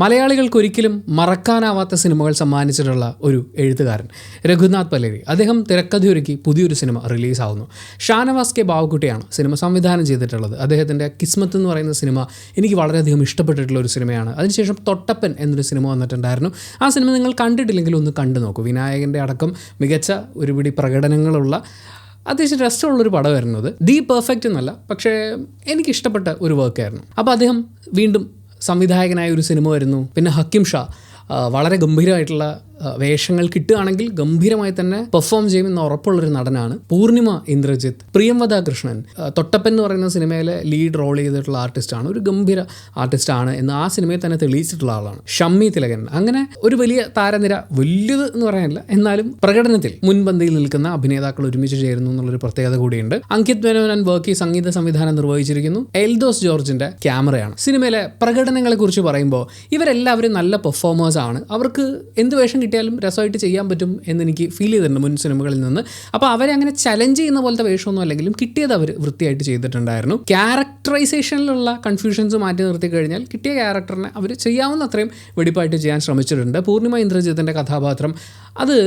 മലയാളികൾക്ക് ഒരിക്കലും മറക്കാനാവാത്ത സിനിമകൾ സമ്മാനിച്ചിട്ടുള്ള ഒരു എഴുത്തുകാരൻ രഘുനാഥ് പലേരി. അദ്ദേഹം തിരക്കഥയൊരുക്കി പുതിയൊരു സിനിമ റിലീസാവുന്നു. ഷാനവാസ് കെ ബാവക്കുട്ടിയാണ് സിനിമ സംവിധാനം ചെയ്തിട്ടുള്ളത്. അദ്ദേഹത്തിൻ്റെ കിസ്മത്ത് എന്ന് പറയുന്ന സിനിമ എനിക്ക് വളരെയധികം ഇഷ്ടപ്പെട്ടിട്ടുള്ള ഒരു സിനിമയാണ്. അതിനുശേഷം തൊട്ടപ്പൻ എന്നൊരു സിനിമ വന്നിട്ടുണ്ടായിരുന്നു. ആ സിനിമ നിങ്ങൾ കണ്ടിട്ടില്ലെങ്കിൽ ഒന്ന് കണ്ടു നോക്കൂ. വിനായകൻ്റെ അടക്കം മികച്ച ഒരുപിടി പ്രകടനങ്ങളുള്ള അത്യാവശ്യം രസമുള്ളൊരു പടം വരുന്നത്. ദി പെർഫെക്റ്റ് എന്നല്ല, പക്ഷേ എനിക്കിഷ്ടപ്പെട്ട ഒരു വർക്കായിരുന്നു. അപ്പോൾ അദ്ദേഹം വീണ്ടും സംവിധായകനായ ഒരു സിനിമ വരുന്നു. പിന്നെ ഹക്കിം ഷാ വളരെ ഗംഭീരമായിട്ടുള്ള വേഷങ്ങൾ കിട്ടുകയാണെങ്കിൽ ഗംഭീരമായി തന്നെ പെർഫോം ചെയ്യുമെന്ന് ഉറപ്പുള്ളൊരു നടനാണ്. പൂർണിമ ഇന്ദ്രജിത്ത്, പ്രിയംവദ കൃഷ്ണൻ, തൊട്ടപ്പൻ എന്ന് പറയുന്ന സിനിമയിലെ ലീഡ് റോൾ ചെയ്തിട്ടുള്ള ആർട്ടിസ്റ്റാണ്. ഒരു ഗംഭീര ആർട്ടിസ്റ്റാണ് എന്ന് ആ സിനിമയിൽ തന്നെ തെളിയിച്ചിട്ടുള്ള ആളാണ്. ഷമ്മി തിലകൻ. അങ്ങനെ ഒരു വലിയ താരനിര, വലിയത് എന്ന് പറയാനില്ല, എന്നാലും പ്രകടനത്തിൽ മുൻപന്തിയിൽ നിൽക്കുന്ന അഭിനേതാക്കൾ ഒരുമിച്ച് ചേരുന്നു എന്നുള്ളൊരു പ്രത്യേകത കൂടിയുണ്ട്. അങ്കിത് മേനോൻ വർക്കി സംഗീത സംവിധാനം നിർവഹിച്ചിരിക്കുന്നു. എൽദോസ് ജോർജിന്റെ ക്യാമറയാണ്. സിനിമയിലെ പ്രകടനങ്ങളെ കുറിച്ച് പറയുമ്പോൾ ഇവരെല്ലാവരും നല്ല പെർഫോമേഴ്സ് ആണ്. അവർക്ക് എന്ത് വേഷം കിട്ടിയാലും രസമായിട്ട് ചെയ്യാൻ പറ്റും എന്നെനിക്ക് ഫീൽ ചെയ്തിട്ടുണ്ട് മുൻ സിനിമകളിൽ നിന്ന്. അപ്പോൾ അവരെ അങ്ങനെ ചലഞ്ച് ചെയ്യുന്ന പോലത്തെ വേഷമൊന്നും അല്ലെങ്കിലും കിട്ടിയത് അവർ വൃത്തിയായിട്ട് ചെയ്തിട്ടുണ്ടായിരുന്നു. ക്യാരക്ടറൈസേഷനിലുള്ള കൺഫ്യൂഷൻസ് മാറ്റി നിർത്തി കഴിഞ്ഞാൽ കിട്ടിയ ക്യാരക്ടറിനെ അവർ ചെയ്യാവുന്ന അത്രയും വെടിപ്പായിട്ട് ചെയ്യാൻ ശ്രമിച്ചിട്ടുണ്ട്. പൂർണിമ ഇന്ദ്രജിത്തിൻ്റെ കഥാപാത്രം അത്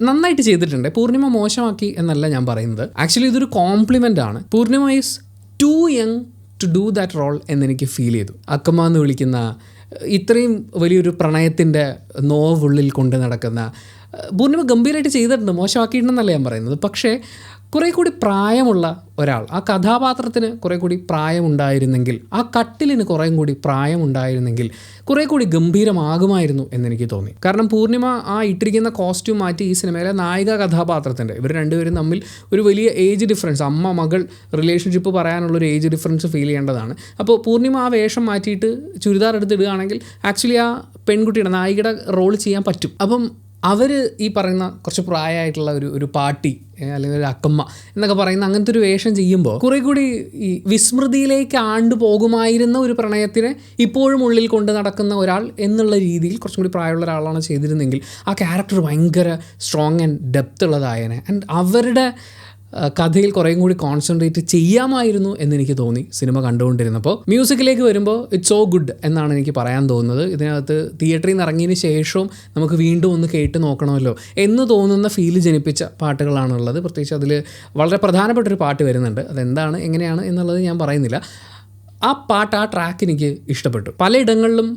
നന്നായിട്ട് ചെയ്തിട്ടുണ്ട്. പൂർണിമ മോശമാക്കി എന്നല്ല ഞാൻ പറയുന്നത്. ആക്ച്വലി ഇതൊരു കോംപ്ലിമെൻ്റ് ആണ്. Poornima is too young to do that role എന്നെനിക്ക് ഫീൽ ചെയ്തു. അക്കമ്മ എന്ന് വിളിക്കുന്ന ഇത്രയും വലിയൊരു പ്രണയത്തിൻ്റെ നോവുള്ളിൽ കൊണ്ട് നടക്കുന്ന പൂർണിമ ഗംഭീരമായിട്ട് ചെയ്തിട്ടുണ്ട്. മോശമാക്കിയിട്ടുണ്ടെന്നല്ല ഞാൻ പറയുന്നത്. പക്ഷേ കുറേ കൂടി പ്രായമുള്ള ഒരാൾ, ആ കഥാപാത്രത്തിന് കുറേ കൂടി പ്രായമുണ്ടായിരുന്നെങ്കിൽ, ആ കട്ടിലിന് കുറേ കൂടി പ്രായമുണ്ടായിരുന്നെങ്കിൽ കുറേ കൂടി ഗംഭീരമാകുമായിരുന്നു എന്നെനിക്ക് തോന്നി. കാരണം പൂർണിമ ആ ഇട്ടിരിക്കുന്ന കോസ്റ്റ്യൂം മാറ്റി ഈ സിനിമയിലെ നായിക കഥാപാത്രത്തിൻ്റെ, ഇവർ രണ്ടുപേരും തമ്മിൽ ഒരു വലിയ ഏജ് ഡിഫറൻസ്, അമ്മ മകൾ റിലേഷൻഷിപ്പ് പറയാനുള്ളൊരു ഏജ് ഡിഫറൻസ് ഫീൽ ചെയ്യേണ്ടതാണ്. അപ്പോൾ പൂർണിമ ആ വേഷം മാറ്റിയിട്ട് ചുരിദാർ എടുത്തിടുകയാണെങ്കിൽ ആക്ച്വലി ആ പെൺകുട്ടിയുടെ നായികയുടെ റോൾ ചെയ്യാൻ പറ്റും. അപ്പം അവർ ഈ പറയുന്ന കുറച്ച് പ്രായമായിട്ടുള്ള ഒരു പാട്ടി അല്ലെങ്കിൽ ഒരു അക്കമ്മ എന്നൊക്കെ പറയുന്ന അങ്ങനത്തെ ഒരു വേഷം ചെയ്യുമ്പോൾ കുറേ കൂടി ഈ വിസ്മൃതിയിലേക്ക് ആണ്ടുപോകുമായിരുന്ന ഒരു പ്രണയത്തിനെ ഇപ്പോഴും ഉള്ളിൽ കൊണ്ട് നടക്കുന്ന ഒരാൾ എന്നുള്ള രീതിയിൽ കുറച്ചും കൂടി പ്രായമുള്ള ഒരാളാണ് ചെയ്തിരുന്നെങ്കിൽ ആ ക്യാരക്ടർ ഭയങ്കര സ്ട്രോങ് ആൻഡ് ഡെപ്ത് ഉള്ളതായനെ. ആൻഡ് അവരുടെ കഥയിൽ കുറേയും കൂടി കോൺസെൻട്രേറ്റ് ചെയ്യാമായിരുന്നു എന്നെനിക്ക് തോന്നി സിനിമ കണ്ടുകൊണ്ടിരുന്നപ്പോൾ. മ്യൂസിക്കിലേക്ക് വരുമ്പോൾ ഇറ്റ്സ് സോ ഗുഡ് എന്നാണ് എനിക്ക് പറയാൻ തോന്നുന്നത്. ഇതിനകത്ത് തിയേറ്ററിൽ നിന്ന് ഇറങ്ങിയതിന് ശേഷവും നമുക്ക് വീണ്ടും ഒന്ന് കേട്ട് നോക്കണമല്ലോ എന്ന് തോന്നുന്ന ഫീല് ജനിപ്പിച്ച പാട്ടുകളാണുള്ളത്. പ്രത്യേകിച്ച് അതിൽ വളരെ പ്രധാനപ്പെട്ടൊരു പാട്ട് വരുന്നുണ്ട്. അതെന്താണ് എങ്ങനെയാണ് എന്നുള്ളത് ഞാൻ പറയുന്നില്ല. ആ പാട്ട്, ആ ട്രാക്ക് എനിക്ക് ഇഷ്ടപ്പെട്ടു. പലയിടങ്ങളിലും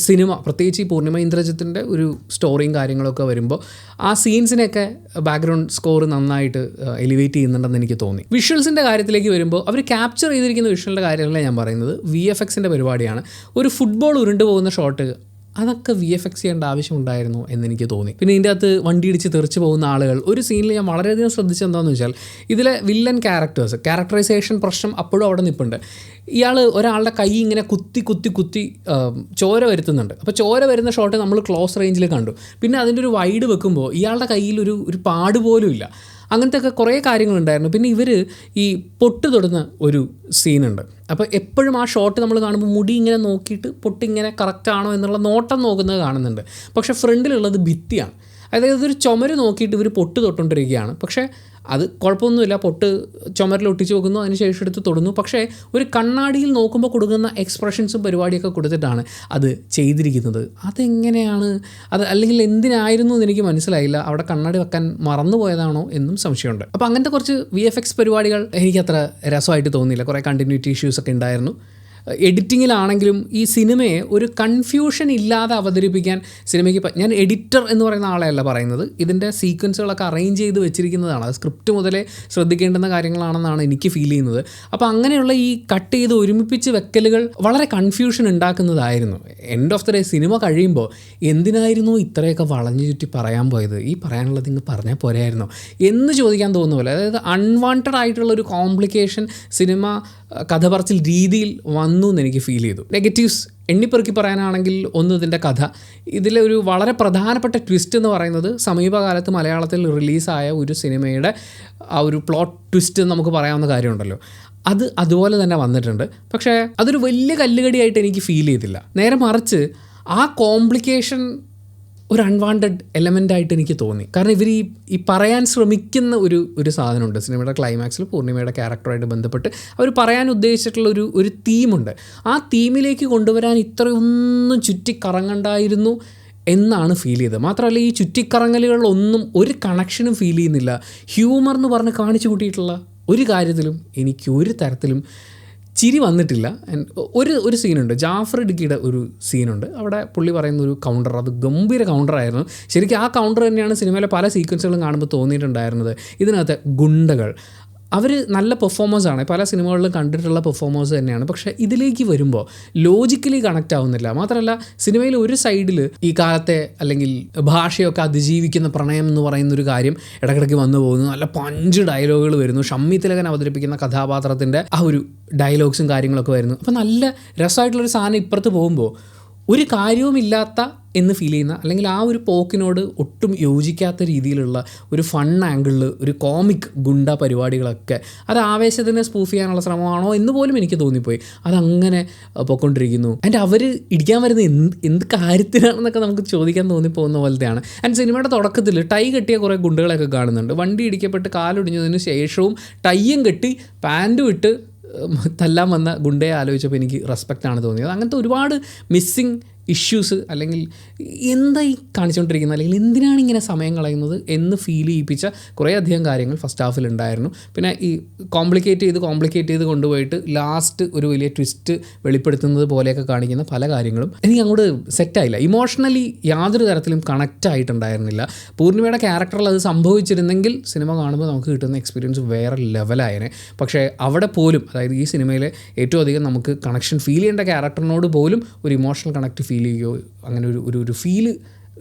സിനിമ, പ്രത്യേകിച്ച് ഈ പൂർണിമ ഇന്ദ്രജിത്തിൻ്റെ ഒരു സ്റ്റോറിയും കാര്യങ്ങളൊക്കെ വരുമ്പോൾ ആ സീൻസിനെയൊക്കെ ബാക്ക്ഗ്രൗണ്ട് സ്കോർ നന്നായിട്ട് എലിവേറ്റ് ചെയ്യുന്നുണ്ടെന്ന് എനിക്ക് തോന്നി. വിഷ്വൽസിൻ്റെ കാര്യത്തിലേക്ക് വരുമ്പോൾ അവർ ക്യാപ്ചർ ചെയ്തിരിക്കുന്ന വിഷ്വലിൻ്റെ കാര്യമല്ല ഞാൻ പറയുന്നത്, VFXൻ്റെ പരിപാടിയാണ്. ഒരു ഫുട്ബോൾ ഉരുണ്ടു പോകുന്ന ഷോട്ട്, അതൊക്കെ VFX ചെയ്യേണ്ട ആവശ്യമുണ്ടായിരുന്നു എന്നെനിക്ക് തോന്നി. പിന്നെ ഇതിൻ്റെ അകത്ത് വണ്ടി ഇടിച്ച് തെറിച്ച് പോകുന്ന ആളുകൾ, ഒരു സീനിൽ ഞാൻ വളരെയധികം ശ്രദ്ധിച്ചെന്താണെന്ന് വെച്ചാൽ ഇതിലെ വില്ലൻ ക്യാരക്ടറൈസേഷൻ പ്രശ്നം അപ്പോഴും അവിടെ നിൽപ്പുണ്ട്. ഇയാൾ ഒരാളുടെ കൈ ഇങ്ങനെ കുത്തി ചോര വരുത്തുന്നുണ്ട്. അപ്പോൾ ചോര വരുന്ന ഷോട്ട് നമ്മൾ ക്ലോസ് റേഞ്ചിൽ കണ്ടു. പിന്നെ അതിൻ്റെ ഒരു വൈഡ് വെക്കുമ്പോൾ ഇയാളുടെ കയ്യിൽ ഒരു പാട് പോലും ഇല്ല. അങ്ങനത്തെ ഒക്കെ കുറേ കാര്യങ്ങളുണ്ടായിരുന്നു. പിന്നെ ഇവർ ഈ പൊട്ട് തൊടുന്ന ഒരു സീനുണ്ട്. അപ്പോൾ എപ്പോഴും ആ ഷോട്ട് നമ്മൾ കാണുമ്പോൾ മുടി ഇങ്ങനെ നോക്കിയിട്ട് പൊട്ടിങ്ങനെ കറക്റ്റാണോ എന്നുള്ള നോട്ടം നോക്കുന്നത് കാണുന്നുണ്ട്. പക്ഷേ ഫ്രണ്ടിലുള്ളത് ഭിത്തിയാണ്. അതായത് ഇതൊരു ചുമര് നോക്കിയിട്ട് ഇവർ പൊട്ട് തൊട്ടുകൊണ്ടിരിക്കുകയാണ്. പക്ഷേ അത് കുഴപ്പമൊന്നുമില്ല, പൊട്ട് ചുമരിൽ ഒട്ടിച്ച് വെക്കുന്നു, അതിന് ശേഷം എടുത്ത് തൊടുന്നു. പക്ഷേ ഒരു കണ്ണാടിയിൽ നോക്കുമ്പോൾ കൊടുക്കുന്ന എക്സ്പ്രഷൻസും പരിപാടിയൊക്കെ കൊടുത്തിട്ടാണ് അത് ചെയ്തിരിക്കുന്നത്. അതെങ്ങനെയാണ് അത്, അല്ലെങ്കിൽ എന്തിനായിരുന്നു എന്ന് എനിക്ക് മനസ്സിലായില്ല. അവിടെ കണ്ണാടി വെക്കാൻ മറന്നുപോയതാണോ എന്നും സംശയമുണ്ട്. അപ്പോൾ അങ്ങനത്തെ കുറച്ച് VFX പരിപാടികൾ എനിക്കത്ര രസമായിട്ട് തോന്നിയില്ല. കുറേ കണ്ടിന്യൂറ്റി ഇഷ്യൂസൊക്കെ ഉണ്ടായിരുന്നു. എഡിറ്റിങ്ങിലാണെങ്കിലും ഈ സിനിമയെ ഒരു കൺഫ്യൂഷൻ ഇല്ലാതെ അവതരിപ്പിക്കാൻ സിനിമയ്ക്ക് ഞാൻ എഡിറ്റർ എന്ന് പറയുന്ന ആളെയല്ല പറയുന്നത്, ഇതിൻ്റെ സീക്വൻസുകളൊക്കെ അറേഞ്ച് ചെയ്ത് വെച്ചിരിക്കുന്നതാണ്. അത് സ്ക്രിപ്റ്റ് മുതലേ ശ്രദ്ധിക്കേണ്ടുന്ന കാര്യങ്ങളാണെന്നാണ് എനിക്ക് ഫീൽ ചെയ്യുന്നത്. അപ്പോൾ അങ്ങനെയുള്ള ഈ കട്ട് ചെയ്ത് ഒരുമിപ്പിച്ച് വെക്കലുകൾ വളരെ കൺഫ്യൂഷൻ ഉണ്ടാക്കുന്നതായിരുന്നു. End of the day cinema കഴിയുമ്പോൾ എന്തിനായിരുന്നു ഇത്രയൊക്കെ വളഞ്ഞു ചുറ്റി പറയാൻ പോയത്, ഈ പറയാനുള്ളത് ഇങ്ങ് പറഞ്ഞാൽ പോരായിരുന്നോ എന്ന് ചോദിക്കാൻ തോന്നുന്ന പോലെ. അതായത് അൺവാണ്ടഡ് ആയിട്ടുള്ളൊരു കോംപ്ലിക്കേഷൻ സിനിമ കഥ പറച്ചിൽ രീതിയിൽ വന്നു എന്ന് എനിക്ക് ഫീൽ ചെയ്തു. നെഗറ്റീവ്സ് എണ്ണിപ്പെറുക്കി പറയാനാണെങ്കിൽ ഒന്ന്, ഇതിൻ്റെ കഥ. ഇതിലെ ഒരു വളരെ പ്രധാനപ്പെട്ട ട്വിസ്റ്റ് എന്ന് പറയുന്നത് സമീപകാലത്ത് മലയാളത്തിൽ റിലീസായ ഒരു സിനിമയുടെ ആ ഒരു പ്ലോട്ട് ട്വിസ്റ്റ് നമുക്ക് പറയാവുന്ന കാര്യമുണ്ടല്ലോ, അത് അതുപോലെ തന്നെ വന്നിട്ടുണ്ട്. പക്ഷേ അതൊരു വലിയ കല്ലുകടിയായിട്ട് എനിക്ക് ഫീൽ ചെയ്തില്ല. നേരെ മറിച്ച് ആ കോംപ്ലിക്കേഷൻ ഒരു അൺവാണ്ടഡ് എലമെൻ്റായിട്ട് എനിക്ക് തോന്നി. കാരണം ഇവർ ഈ പറയാൻ ശ്രമിക്കുന്ന ഒരു സാധനമുണ്ട് സിനിമയുടെ ക്ലൈമാക്സിൽ. പൂർണിമയുടെ ക്യാരക്ടറായിട്ട് ബന്ധപ്പെട്ട് അവർ പറയാൻ ഉദ്ദേശിച്ചിട്ടുള്ള ഒരു തീമുണ്ട്. ആ തീമിലേക്ക് കൊണ്ടുവരാൻ ഇത്രയൊന്നും ചുറ്റിക്കറങ്ങണ്ടായിരുന്നു എന്നാണ് ഫീൽ ചെയ്തത്. മാത്രമല്ല ഈ ചുറ്റിക്കറങ്ങലുകളിലൊന്നും ഒരു കണക്ഷനും ഫീൽ ചെയ്യുന്നില്ല. ഹ്യൂമർ എന്ന് പറഞ്ഞ് കാണിച്ചു കൂട്ടിയിട്ടുള്ള ഒരു കാര്യത്തിലും എനിക്ക് ഒരു തരത്തിലും ചിരി വന്നിട്ടില്ല. ഒരു സീനുണ്ട്, ജാഫർ ഇടുക്കിയുടെ ഒരു സീനുണ്ട്. അവിടെ പുള്ളി പറയുന്ന ഒരു കൗണ്ടർ, അത് ഗംഭീര കൗണ്ടറായിരുന്നു. ശരിക്കും ആ കൗണ്ടർ തന്നെയാണ് സിനിമയിലെ പല സീക്വൻസുകളും കാണുമ്പോൾ തോന്നിയിട്ടുണ്ടായിരുന്നത്. ഇതിനകത്ത് ഗുണ്ടകൾ അവർ നല്ല പെർഫോമേഴ്സാണ്, പല സിനിമകളിലും കണ്ടിട്ടുള്ള പെർഫോമേഴ്സ് തന്നെയാണ്. പക്ഷേ ഇതിലേക്ക് വരുമ്പോൾ ലോജിക്കലി കണക്റ്റ് ആവുന്നില്ല. മാത്രമല്ല സിനിമയിൽ ഒരു സൈഡിൽ ഈ കാലത്തെ അല്ലെങ്കിൽ ഭാഷയൊക്കെ അതിജീവിക്കുന്ന പ്രണയം എന്ന് പറയുന്നൊരു കാര്യം ഇടയ്ക്കിടയ്ക്ക് വന്നു പോകുന്നു. നല്ല പഞ്ച് ഡയലോഗുകൾ വരുന്നു. ഷമ്മി തിലകൻ അവതരിപ്പിക്കുന്ന കഥാപാത്രത്തിൻ്റെ ആ ഒരു ഡയലോഗ്സും കാര്യങ്ങളൊക്കെ വരുന്നു. അപ്പോൾ നല്ല രസമായിട്ടുള്ളൊരു സാധനം ഇപ്പുറത്ത് പോകുമ്പോൾ ഒരു കാര്യവുമില്ലാത്ത എന്ന് ഫീൽ ചെയ്യുന്ന, അല്ലെങ്കിൽ ആ ഒരു പോക്കിനോട് ഒട്ടും യോജിക്കാത്ത രീതിയിലുള്ള ഒരു ഫൺ ആംഗിളിൽ ഒരു കോമിക് ഗുണ്ട പരിപാടികളൊക്കെ അത് ആവേശത്തിനെ സ്പൂഫ് ചെയ്യാനുള്ള ശ്രമമാണോ എന്ന് പോലും എനിക്ക് തോന്നിപ്പോയി. അതങ്ങനെ പോയിക്കൊണ്ടിരിക്കുന്നു. ആൻഡ് അവർ ഇടിക്കാൻ വരുന്ന എന്ത് കാര്യത്തിനാണെന്നൊക്കെ നമുക്ക് ചോദിക്കാൻ തോന്നിപ്പോകുന്ന പോലത്തെയാണ്. ആൻഡ് സിനിമയുടെ തുടക്കത്തിൽ ടൈ കെട്ടിയ കുറേ ഗുണ്ടകളൊക്കെ കാണുന്നുണ്ട്. വണ്ടി ഇടിക്കപ്പെട്ട് കാലൊടിഞ്ഞതിന് ശേഷവും ടൈയും കെട്ടി പാൻറ്റും ഇട്ട് തല്ലാൻ വന്ന ഗുണ്ടയെ ആലോചിച്ചപ്പോൾ എനിക്ക് റെസ്പെക്റ്റാണ് തോന്നിയത്. അങ്ങനത്തെ ഒരുപാട് മിസ്സിങ് ഇഷ്യൂസ്, അല്ലെങ്കിൽ എന്തായി കാണിച്ചുകൊണ്ടിരിക്കുന്നത്, അല്ലെങ്കിൽ എന്തിനാണ് ഇങ്ങനെ സമയം കളയുന്നത് എന്ന് ഫീൽ ചെയ്യിപ്പിച്ച കുറേ അധികം കാര്യങ്ങൾ ഫസ്റ്റ് ഹാഫിലുണ്ടായിരുന്നു. പിന്നെ ഈ കോംപ്ലിക്കേറ്റ് ചെയ്ത് കൊണ്ടുപോയിട്ട് ലാസ്റ്റ് ഒരു വലിയ ട്വിസ്റ്റ് വെളിപ്പെടുത്തുന്നത് പോലെയൊക്കെ കാണിക്കുന്ന പല കാര്യങ്ങളും എനിക്ക് അങ്ങോട്ട് സെറ്റായില്ല. ഇമോഷണലി യാതൊരു തരത്തിലും കണക്റ്റ് ആയിട്ടുണ്ടായിരുന്നില്ല. പൂർണിമയുടെ ക്യാരക്ടറിൽ അത് സംഭവിച്ചിരുന്നെങ്കിൽ സിനിമ കാണുമ്പോൾ നമുക്ക് കിട്ടുന്ന എക്സ്പീരിയൻസ് വേറെ ലെവലായേനെ. പക്ഷേ അവിടെ പോലും, അതായത് ഈ സിനിമയിലെ ഏറ്റവും അധികം നമുക്ക് കണക്ഷൻ ഫീൽ ചെയ്യേണ്ട ക്യാരക്ടറിനോട് പോലും ഒരു ഇമോഷണൽ കണക്റ്റ് ഫീൽ ചെയ്യുകയോ അങ്ങനെ ഒരു ഫീല്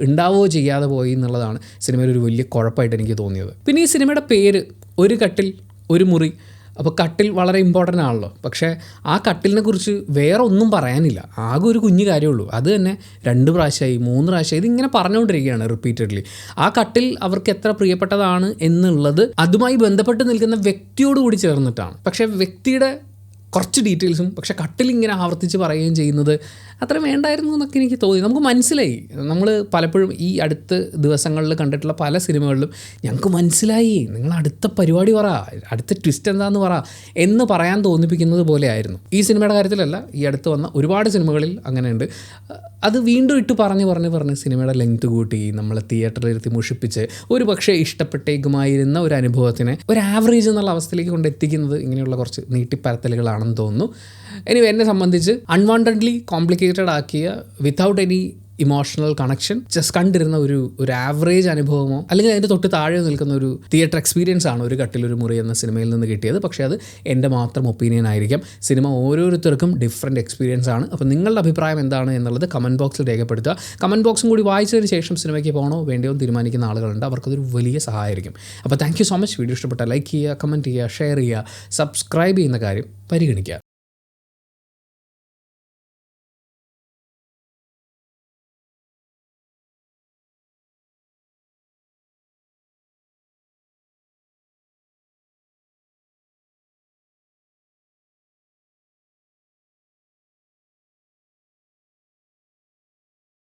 ഉണ്ടാവുകയോ ചെയ്യാതെ പോയി എന്നുള്ളതാണ് സിനിമയിൽ ഒരു വലിയ കുഴപ്പമായിട്ട് എനിക്ക് തോന്നിയത്. പിന്നെ ഈ സിനിമയുടെ പേര് ഒരു കട്ടിൽ ഒരു മുറി. അപ്പോൾ കട്ടിൽ വളരെ ഇമ്പോർട്ടൻ്റ് ആണല്ലോ. പക്ഷേ ആ കട്ടിലിനെ കുറിച്ച് വേറെ ഒന്നും പറയാനില്ല. ആകെ ഒരു കുഞ്ഞു കാര്യമുള്ളൂ. അത് തന്നെ 2 പ്രാവശ്യമായി 3 പ്രാവശ്യമായി ഇതിങ്ങനെ പറഞ്ഞുകൊണ്ടിരിക്കുകയാണ് റിപ്പീറ്റഡ്ലി. ആ കട്ടിൽ അവർക്ക് എത്ര പ്രിയപ്പെട്ടതാണ് എന്നുള്ളത് അതുമായി ബന്ധപ്പെട്ട് നിൽക്കുന്ന വ്യക്തിയോടുകൂടി ചേർന്നിട്ടാണ്. പക്ഷേ വ്യക്തിയുടെ കുറച്ച് ഡീറ്റെയിൽസും പക്ഷേ കട്ടിലിങ്ങനെ ആവർത്തിച്ച് പറയുകയും ചെയ്യുന്നത് അത്ര വേണ്ടായിരുന്നു എന്നൊക്കെ എനിക്ക് തോന്നി. നമുക്ക് മനസ്സിലായി, നമ്മൾ പലപ്പോഴും ഈ അടുത്ത ദിവസങ്ങളിൽ കണ്ടിട്ടുള്ള പല സിനിമകളിലും ഞങ്ങൾക്ക് മനസ്സിലായി, നിങ്ങൾ അടുത്ത പരിപാടി പറ, അടുത്ത ട്വിസ്റ്റ് എന്താണെന്ന് പറ എന്ന് പറയാൻ തോന്നിപ്പിക്കുന്നത് പോലെ ആയിരുന്നു. ഈ സിനിമയുടെ കാര്യത്തിലല്ല, ഈ അടുത്ത് വന്ന ഒരുപാട് സിനിമകളിൽ അങ്ങനെയുണ്ട്. അത് വീണ്ടും ഇട്ട് പറഞ്ഞ് സിനിമയുടെ ലെങ്ത് കൂട്ടി നമ്മളെ തിയേറ്ററിലിരുത്തി മുഷിപ്പിച്ച് ഒരു പക്ഷേ ഇഷ്ടപ്പെട്ടേക്കുമായിരുന്ന ഒരു അനുഭവത്തിനെ ഒരു ആവറേജ് എന്നുള്ള അവസ്ഥയിലേക്ക് കൊണ്ടെത്തിക്കുന്നത് ഇങ്ങനെയുള്ള കുറച്ച് നീട്ടിപ്പരത്തലുകളാണെന്ന് തോന്നുന്നു. എനിവേ, എന്നെ സംബന്ധിച്ച് അൺവാണ്ടഡ്ലി കോംപ്ലിക്കേറ്റഡ് ആക്കിയ without any emotional connection just കണ്ടിരുന്ന ഒരു ആവറേജ് അനുഭവമോ അല്ലെങ്കിൽ അതിൻ്റെ തൊട്ട് താഴെ നിൽക്കുന്ന ഒരു തിയേറ്റർ എക്സ്പീരിയൻസ് ആണ് ഒരു കട്ടിലൊരു മുറി എന്ന സിനിമയിൽ നിന്ന് കിട്ടിയത്. പക്ഷേ അത് എൻ്റെ മാത്രം ഒപ്പീനിയൻ ആയിരിക്കാം. സിനിമ ഓരോരുത്തർക്കും ഡിഫറെൻറ്റ് എക്സ്പീരിയൻസ് ആണ്. അപ്പോൾ നിങ്ങളുടെ അഭിപ്രായം എന്താണ് എന്നുള്ളത് കമൻറ്റ് ബോക്സിൽ രേഖപ്പെടുത്തുക. കമൻറ്റ് ബോക്സും കൂടി വായിച്ചതിന് ശേഷം സിനിമയ്ക്ക് പോകണോ വേണ്ടയോ തീരുമാനിക്കുന്ന ആളുകളുണ്ട്. അവർക്കതൊരു വലിയ സഹായമായിരിക്കും. അപ്പോൾ thank you so much. Video ഇഷ്ടപ്പെട്ടാൽ ലൈക്ക് ചെയ്യുക, കമൻറ്റ് ചെയ്യുക, ഷെയർ ചെയ്യുക, സബ്സ്ക്രൈബ് ചെയ്യുന്ന കാര്യം പരിഗണിക്കുക.